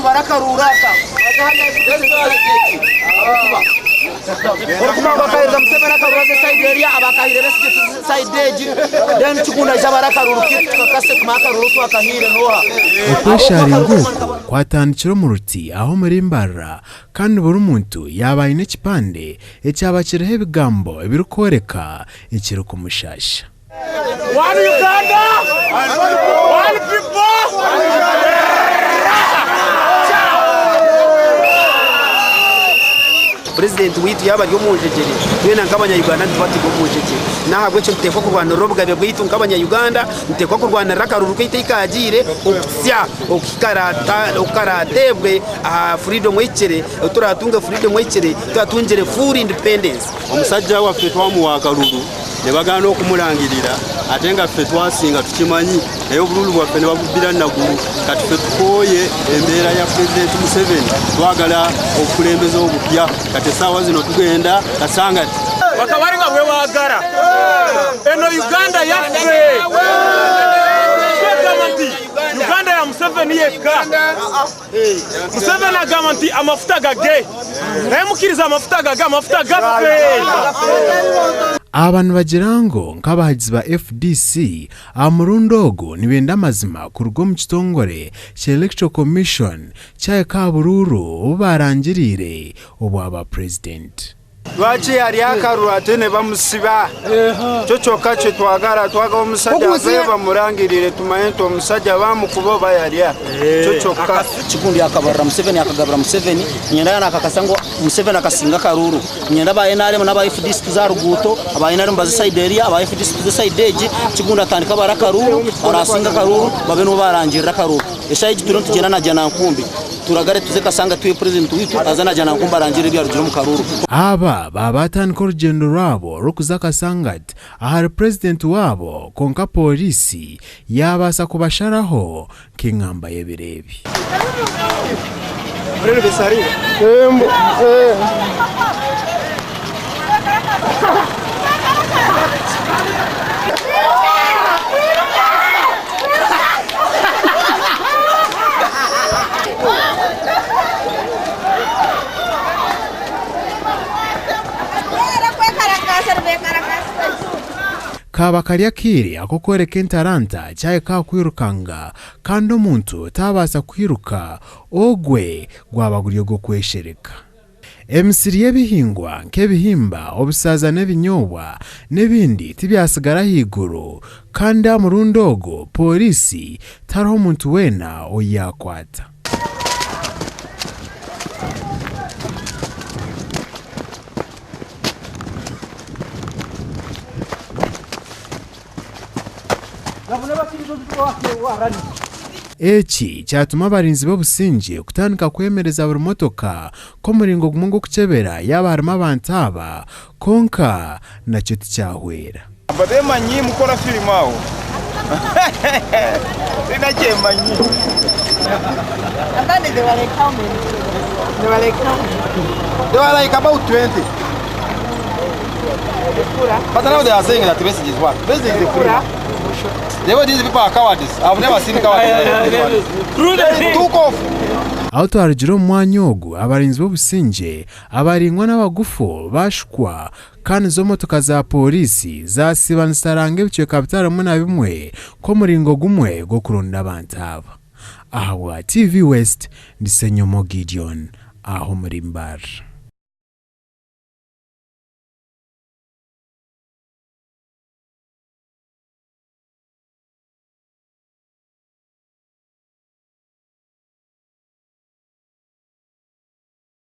barakaruraka Orkuma bakayirza Museveni akaruraze side area abakahire side edge then chukunda jabarakaruruki tukakase kumakaruru twakahire noha Okwesharinga kwatandikira mu ruti aho muri Mbarara kandi buri muntu yabaye n'ekipande ekyabakiriho ebigambo ebirukoreka ekiri kumushasha. One Uganda, one people, President witu yaba ryo munjegere we nankabanya Uganda ntibati go munjegere nahabwe cyo mutekwa ku Rwanda robugabe bwitu nkabanya Uganda mutekwa ku Rwanda rakaruru kayikagire okusya okaratebwe freedom wechere turatunga freedom wechere twatungere full independence omusajja waffe twamuwakalulu ne bagana okumulangirira ate nga ffe twasinga tukimanyi naye obululu bwaffe ne babubbira nagulu kati ffe tukoye embeera ya President Museveni twagala okulembeza obupya kati essaawa zino tugenda kasangati Okwesharinga bwe wagara eno Uganda yaffe Uganda ya Museveni yekka Museveni agamba nti amafuta gage naye mukiriza amafuta gage amafuta gaffe. Abantu bagirango nk'abahagizi ba FDC amurundo ogo nibenda amazima ku rugo mu kitongore cya Electoral Commission cya Kabururu barangirire obwa president. lwaki yali akarura ate ne bamusiba cyo kyokka kye twagala omusajja aveva murangirire tumanye nti omusajja bamukuba oba yalya cyo kyokka chikundi akabarra Museveni akagabra Museveni nyenda yana akakasango Museveni akasinga karuru nyenda bayenare na ba FDC za ruguto abayenare mbazi side area aba FDC za side edge chikundi atandika barakaruru arasinga karuru babe no barangirira karuru eshayi turonto jena na jana nkumbi turagare tuzekasanga tuye president witu azana jana nkumba arangirira bya rugiro mu karuru aba babatandika urugendo rwabo rukuzakasangati ahari president wabo konka polisi yabasa kubasharaho k'inkamba y'ebirebi. Kaba karya kiri ako kwereka entaranta cyaye ka kwirukanga kandi omuntu tabasa kwiruka ogwe gwabaguriye go kweshereka. Emisiri y'ebihingwa nk'ebihimba obusaza n'ebinyobwa n'ebindi tibyasigara higuru kandi amurundo ogo polisi tariho omuntu wena oyakwata. Eki cyatuma abarinzi b'obusinge kutandika kwemereza buri motoka ko muringo gumwe go kucebera yaba harimo abantu aba konka nacyo ticyahwera. babemanyi mukora filime aho sinakemanyi They were like how many? they were like about 20. But now they are saying that the message is what? Message is the free. These people are cowardice. I've never seen cowardice. They took off. Auto arjiro mwanya ogu abarinzi b'obusinge abaringwa n'abagufu bashukwa kandi zo motoka za polisi zasibanisaranga ebicweka bitaramu na bimwe ko muringo gumwe go kurunda abantu aba. Ahawa TV West ndisenyomo Gideon aho muri Mbarara.